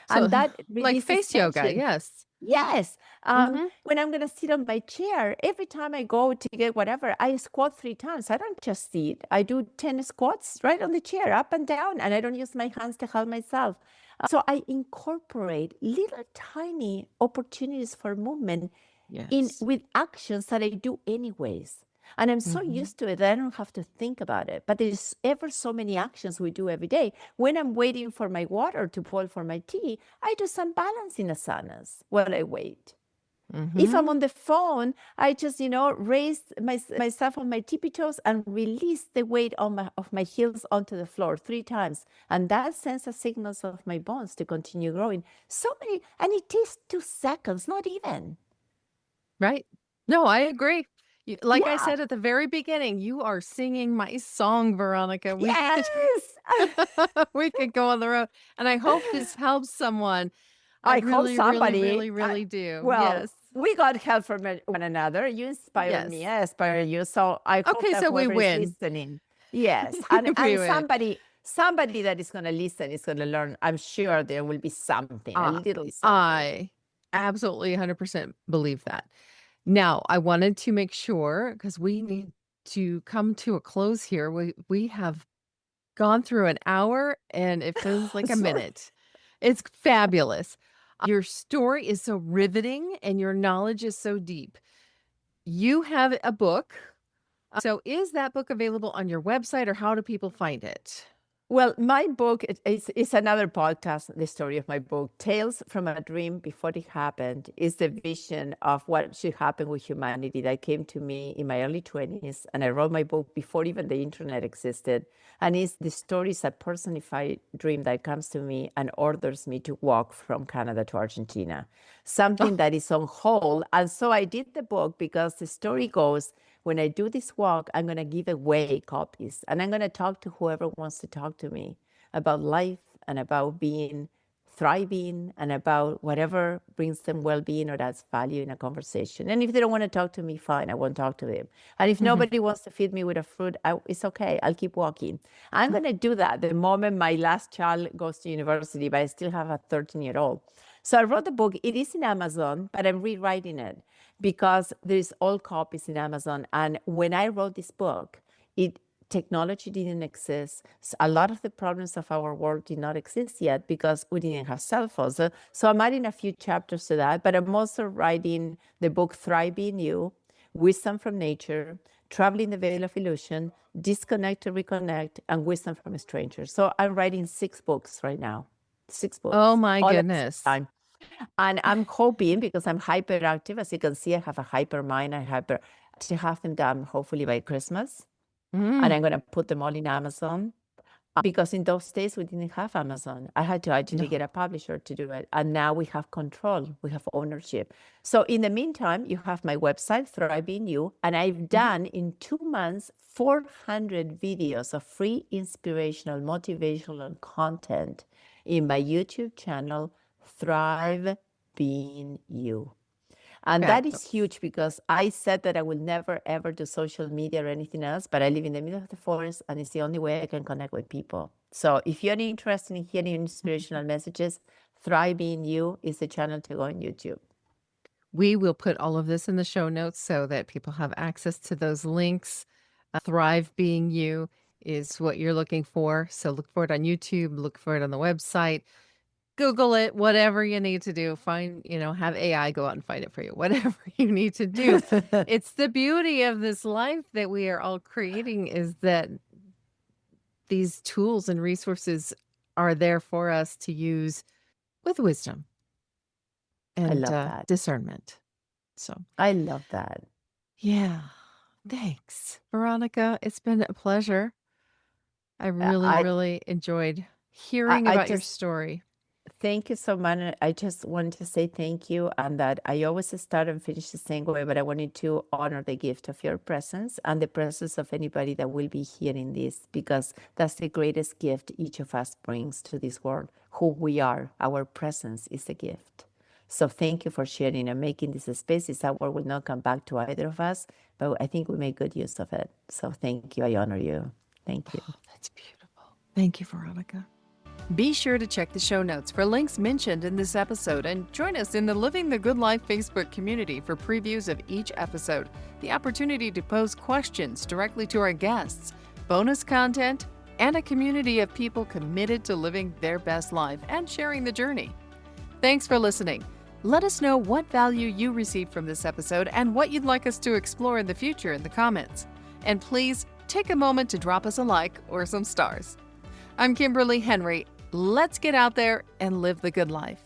So, And that like releases face yoga. tension. Yes. Yes. Mm-hmm. When I'm going to sit on my chair, every time I go to get whatever, I squat 3 times. I don't just sit. I do 10 squats right on the chair, up and down, and I don't use my hands to help myself. So I incorporate little tiny opportunities for movement Yes. with actions that I do anyways. And I'm so Mm-hmm. used to it that I don't have to think about it. But there's ever so many actions we do every day. When I'm waiting for my water to boil for my tea, I do some balancing asanas while I wait. If I'm Mm-hmm. on the phone, I just, raise myself on my tippy toes and release the weight of my heels onto the floor 3 times. And that sends a signals of my bones to continue growing. So many, and it takes 2 seconds, not even. Right. No, I agree. Like I Yeah. said at the very beginning, you are singing my song, Veronica. We could Yes. we could go on the road. And I hope this helps someone. I I hope really, really, somebody, really, really do. well, Yes. we got help from one another. You inspire me, Yes. I inspire you. So I hope Okay, that so we whoever is win. listening, yes, and We and win. somebody that is going to listen is going to learn. I'm sure there will be something, a Uh, little something. I absolutely 100% believe that. Now, I wanted to make sure because we need to come to a close here. We have gone through an hour and it feels like a Sorry. minute. It's fabulous. Your story is so riveting and your knowledge is so deep. You have a book. So is that book available on your website or how do people find it? Well, my book is another podcast, the story of my book. Tales from a Dream Before It Happened is the vision of what should happen with humanity that came to me in my early 20s. And I wrote my book before even the internet existed. And the story is a personified dream that comes to me and orders me to walk from Canada to Argentina, Oh, something that is on hold. And so I did the book because the story goes, when I do this walk, I'm going to give away copies and I'm going to talk to whoever wants to talk to me about life and about being thriving and about whatever brings them well-being or adds value in a conversation. And if they don't want to talk to me, fine, I won't talk to them. And if mhm. nobody wants to feed me with a fruit, it's okay. I'll keep walking. I'm going to do that the moment my last child goes to university, but I still have a 13-year-old. So I wrote the book. It is in Amazon, but I'm rewriting it because there's all copies in Amazon. And when I wrote this book, technology didn't exist. So a lot of the problems of our world did not exist yet because we didn't have cell phones. So I'm adding a few chapters to that, but I'm also writing the book Thriving You, Wisdom from Nature, Traveling the Veil of Illusion, Disconnect to Reconnect, and Wisdom from Strangers. So I'm writing 6 books right now. 6 Oh books, my all at the same goodness. time. And I'm hoping, because I'm hyperactive, as you can see, I have a hyper mind, to have them done hopefully by Christmas. And Mm. I'm going to put them all in Amazon. Because in those days we didn't have Amazon. I had to actually get a publisher to do it. And now we have control, we have ownership. So in the meantime, you have my website, Thriving You, and I've done in 2 months 400 videos of free inspirational, motivational content in my YouTube channel, Thrive Being You. And that is huge because I said that I will never, ever do social media or anything else, but I live in the middle of the forest and it's the only way I can connect with people. So if you're interested in hearing inspirational messages, Thrive Being You is the channel to go on YouTube. We will put all of this in the show notes so that people have access to those links. Thrive Being You is what you're looking for. So look for it on YouTube, look for it on the website. Google it, whatever you need to do. Find, have AI go out and find it for you, whatever you need to do. It's the beauty of this life that we are all creating is that these tools and resources are there for us to use with wisdom I and love that. discernment. So I love that. yeah, thanks, Veronica. It's been a pleasure. I really, I, really enjoyed hearing I about your just, story. thank you so much. I just wanted to say thank you, and that I always start and finish the same way, but I wanted to honor the gift of your presence and the presence of anybody that will be hearing this, because that's the greatest gift each of us brings to this world. Who we are, our presence is a gift. So thank you for sharing and making this a space. This hour will not come back to either of us, but I think we make good use of it. So thank you. I honor you. Thank you. Oh, that's beautiful. Thank you, Veronica. Be sure to check the show notes for links mentioned in this episode and join us in the Living the Good Life Facebook community for previews of each episode, the opportunity to pose questions directly to our guests, bonus content, and a community of people committed to living their best life and sharing the journey. Thanks for listening. Let us know what value you received from this episode and what you'd like us to explore in the future in the comments. And please take a moment to drop us a like or some stars. I'm Kimberly Henrie. Let's get out there and live the good life.